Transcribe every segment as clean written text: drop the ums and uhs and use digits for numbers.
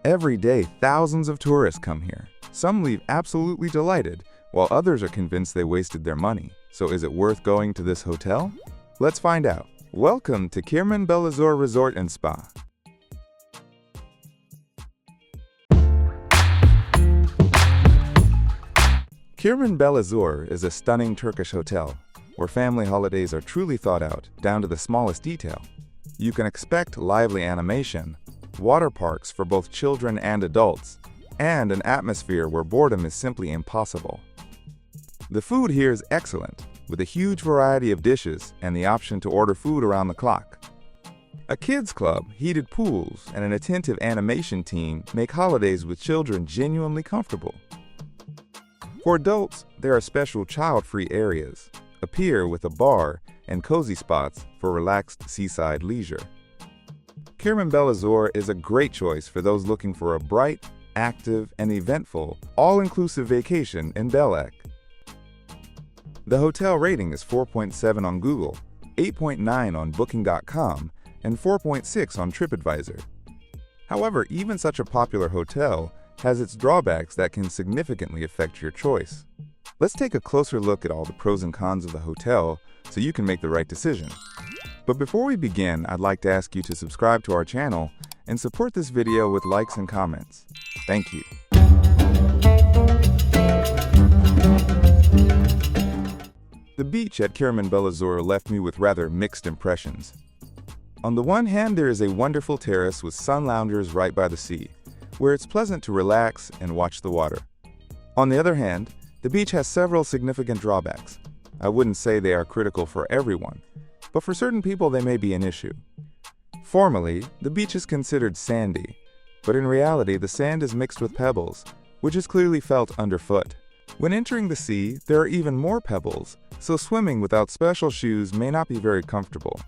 Every day, thousands of tourists come here. Some leave absolutely delighted, while others are convinced they wasted their money. So is it worth going to this hotel? Let's find out. Welcome to Kirman Belazur Resort and Spa. Kirman Belazur is a stunning Turkish hotel, where family holidays are truly thought out, down to the smallest detail. You can expect lively animation, water parks for both children and adults, and an atmosphere where boredom is simply impossible. The food here is excellent, with a huge variety of dishes and the option to order food around the clock. A kids club, heated pools, and an attentive animation team make holidays with children genuinely comfortable. For adults, there are special child-free areas, a pier with a bar, and cozy spots for relaxed seaside leisure. Kirman Belazur is a great choice for those looking for a bright, active, and eventful, all-inclusive vacation in Belek. The hotel rating is 4.7 on Google, 8.9 on Booking.com, and 4.6 on TripAdvisor. However, even such a popular hotel has its drawbacks that can significantly affect your choice. Let's take a closer look at all the pros and cons of the hotel so you can make the right decision. But before we begin, I'd like to ask you to subscribe to our channel and support this video with likes and comments. Thank you. The beach at Kirman Belazur left me with rather mixed impressions. On the one hand, there is a wonderful terrace with sun loungers right by the sea, where it's pleasant to relax and watch the water. On the other hand, the beach has several significant drawbacks. I wouldn't say they are critical for everyone, but for certain people they may be an issue. Formally, the beach is considered sandy, but in reality the sand is mixed with pebbles, which is clearly felt underfoot. When entering the sea, there are even more pebbles, so swimming without special shoes may not be very comfortable.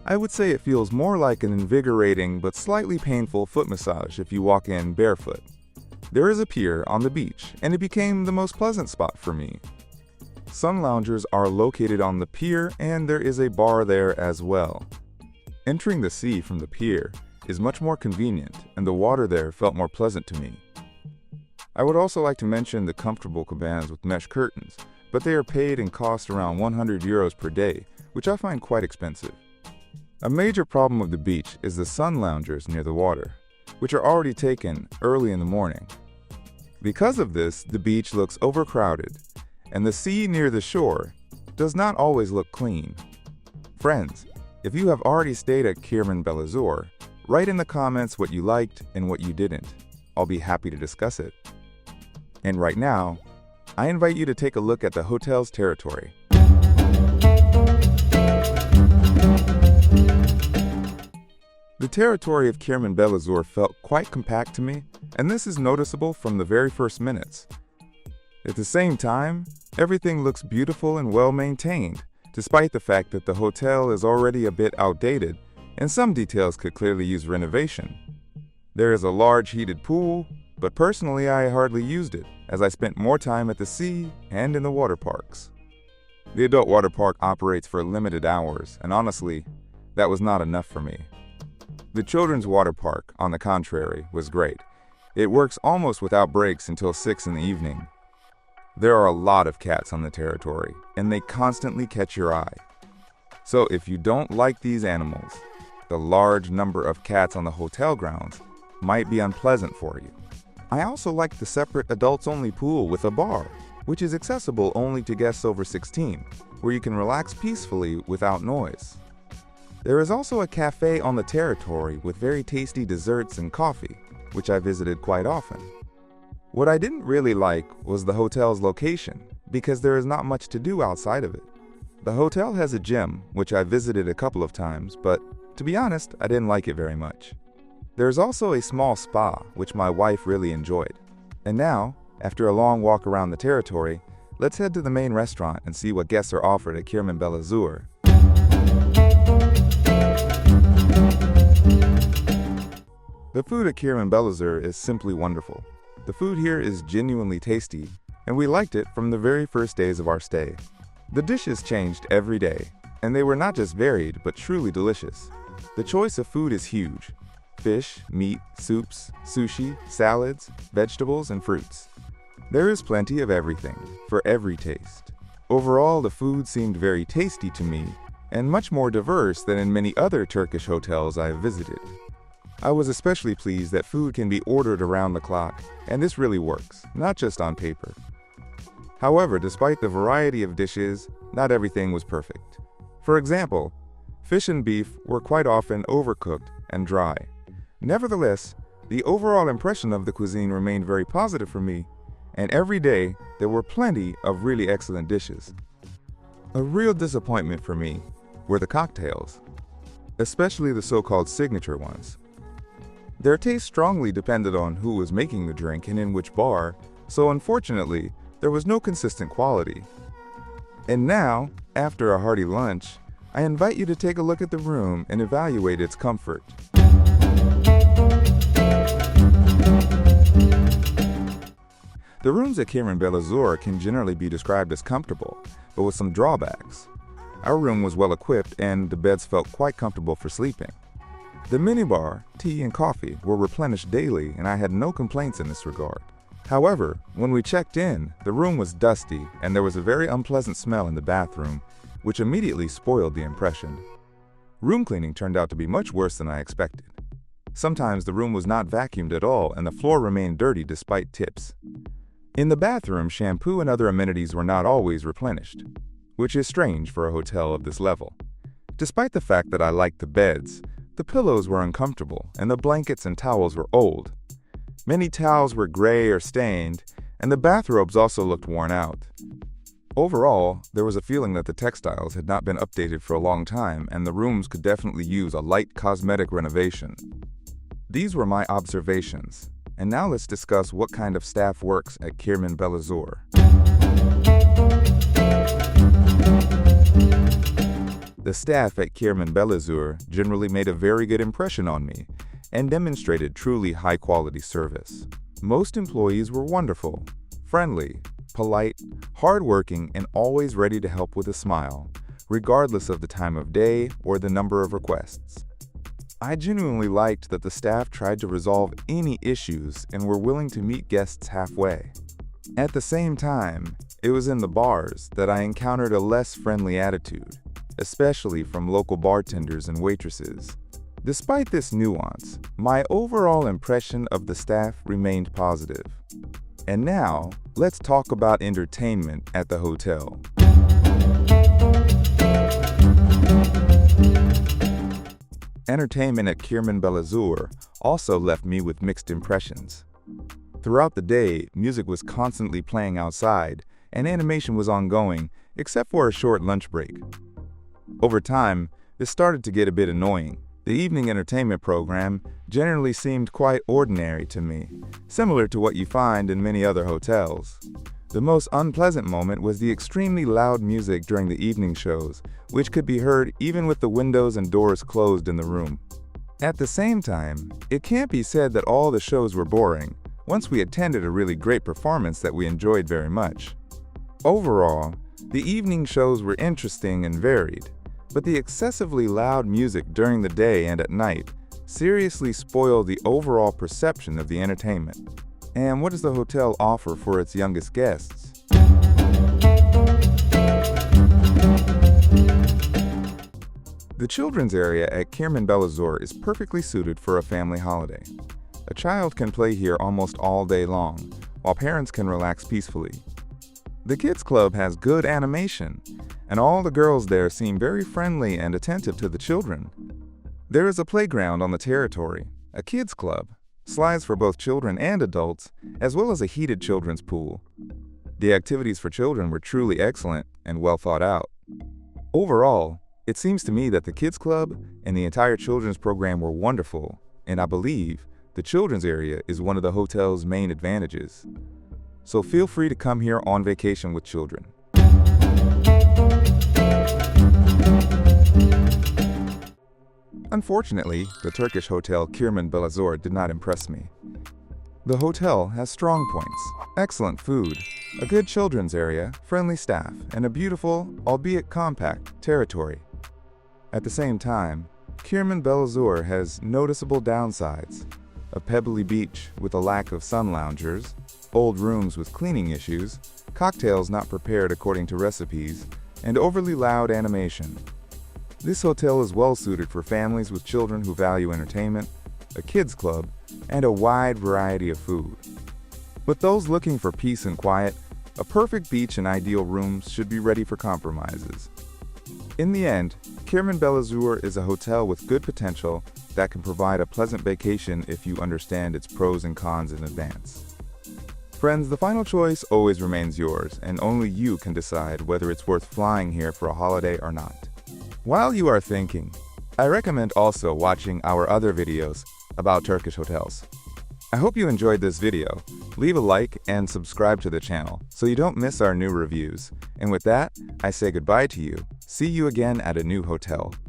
I would say it feels more like an invigorating but slightly painful foot massage if you walk in barefoot. There is a pier on the beach, and it became the most pleasant spot for me. Sun loungers are located on the pier, and there is a bar there as well. Entering the sea from the pier is much more convenient, and the water there felt more pleasant to me. I would also like to mention the comfortable cabanas with mesh curtains, but they are paid and cost around 100 euros per day, which I find quite expensive. A major problem of the beach is the sun loungers near the water, which are already taken early in the morning. Because of this, the beach looks overcrowded, and the sea near the shore does not always look clean. Friends, if you have already stayed at Kirman Belazur, write in the comments what you liked and what you didn't. I'll be happy to discuss it. And right now, I invite you to take a look at the hotel's territory. The territory of Kirman Belazur felt quite compact to me, and this is noticeable from the very first minutes. At the same time, everything looks beautiful and well maintained, despite the fact that the hotel is already a bit outdated and some details could clearly use renovation. There is a large heated pool, but personally I hardly used it, as I spent more time at the sea and in the water parks. The adult water park operates for limited hours, and honestly, that was not enough for me. The children's water park, on the contrary, was great. It works almost without breaks until 6 in the evening. There are a lot of cats on the territory, and they constantly catch your eye. So if you don't like these animals, the large number of cats on the hotel grounds might be unpleasant for you. I also like the separate adults-only pool with a bar, which is accessible only to guests over 16, where you can relax peacefully without noise. There is also a cafe on the territory with very tasty desserts and coffee, which I visited quite often. What I didn't really like was the hotel's location, because there is not much to do outside of it. The hotel has a gym, which I visited a couple of times, but to be honest, I didn't like it very much. There's also a small spa, which my wife really enjoyed. And now, after a long walk around the territory, let's head to the main restaurant and see what guests are offered at Kirman Belazur. The food at Kirman Belazur is simply wonderful. The food here is genuinely tasty, and we liked it from the very first days of our stay. The dishes changed every day, and they were not just varied, but truly delicious. The choice of food is huge. fish, meat, soups, sushi, salads, vegetables, and fruits. There is plenty of everything, for every taste. Overall, the food seemed very tasty to me, and much more diverse than in many other Turkish hotels I have visited. I was especially pleased that food can be ordered around the clock, and this really works, not just on paper. However, despite the variety of dishes, not everything was perfect. For example, fish and beef were quite often overcooked and dry. Nevertheless, the overall impression of the cuisine remained very positive for me, and every day there were plenty of really excellent dishes. A real disappointment for me were the cocktails, especially the so-called signature ones. Their taste strongly depended on who was making the drink and in which bar, so unfortunately, there was no consistent quality. And now, after a hearty lunch, I invite you to take a look at the room and evaluate its comfort. The rooms at Kirman Belazur can generally be described as comfortable, but with some drawbacks. Our room was well equipped and the beds felt quite comfortable for sleeping. The minibar, tea, and coffee were replenished daily, and I had no complaints in this regard. However, when we checked in, the room was dusty and there was a very unpleasant smell in the bathroom, which immediately spoiled the impression. Room cleaning turned out to be much worse than I expected. Sometimes the room was not vacuumed at all and the floor remained dirty despite tips. In the bathroom, shampoo and other amenities were not always replenished, which is strange for a hotel of this level. Despite the fact that I liked the beds, the pillows were uncomfortable and the blankets and towels were old. Many towels were gray or stained, and the bathrobes also looked worn out. Overall, there was a feeling that the textiles had not been updated for a long time and the rooms could definitely use a light cosmetic renovation. These were my observations, and now let's discuss what kind of staff works at Kirman Belazur. The staff at Kirman Belazur generally made a very good impression on me and demonstrated truly high-quality service. Most employees were wonderful, friendly, polite, hardworking, and always ready to help with a smile, regardless of the time of day or the number of requests. I genuinely liked that the staff tried to resolve any issues and were willing to meet guests halfway. At the same time, it was in the bars that I encountered a less friendly attitude, especially from local bartenders and waitresses. Despite this nuance, my overall impression of the staff remained positive. And now, let's talk about entertainment at the hotel. Entertainment at Kirman Belazur also left me with mixed impressions. Throughout the day, music was constantly playing outside, and animation was ongoing, except for a short lunch break. Over time, this started to get a bit annoying. The evening entertainment program generally seemed quite ordinary to me, similar to what you find in many other hotels. The most unpleasant moment was the extremely loud music during the evening shows, which could be heard even with the windows and doors closed in the room. At the same time, it can't be said that all the shows were boring, once we attended a really great performance that we enjoyed very much. Overall, the evening shows were interesting and varied, but the excessively loud music during the day and at night seriously spoiled the overall perception of the entertainment. And what does the hotel offer for its youngest guests? The children's area at Kirman Belazur is perfectly suited for a family holiday. A child can play here almost all day long, while parents can relax peacefully. The kids club has good animation, and all the girls there seem very friendly and attentive to the children. There is a playground on the territory, a kids club, slides for both children and adults, as well as a heated children's pool. The activities for children were truly excellent and well thought out. Overall, it seems to me that the kids club and the entire children's program were wonderful, and I believe the children's area is one of the hotel's main advantages. So feel free to come here on vacation with children. Unfortunately, the Turkish hotel Kirman Belazur did not impress me. The hotel has strong points, excellent food, a good children's area, friendly staff, and a beautiful, albeit compact, territory. At the same time, Kirman Belazur has noticeable downsides: a pebbly beach with a lack of sun loungers, old rooms with cleaning issues, cocktails not prepared according to recipes, and overly loud animation. This hotel is well suited for families with children who value entertainment, a kids club, and a wide variety of food. But those looking for peace and quiet, a perfect beach and ideal rooms should be ready for compromises. In the end, Kirman Belazur is a hotel with good potential that can provide a pleasant vacation if you understand its pros and cons in advance. Friends, the final choice always remains yours, and only you can decide whether it's worth flying here for a holiday or not. While you are thinking, I recommend also watching our other videos about Turkish hotels. I hope you enjoyed this video. Leave a like and subscribe to the channel so you don't miss our new reviews. And with that, I say goodbye to you. See you again at a new hotel.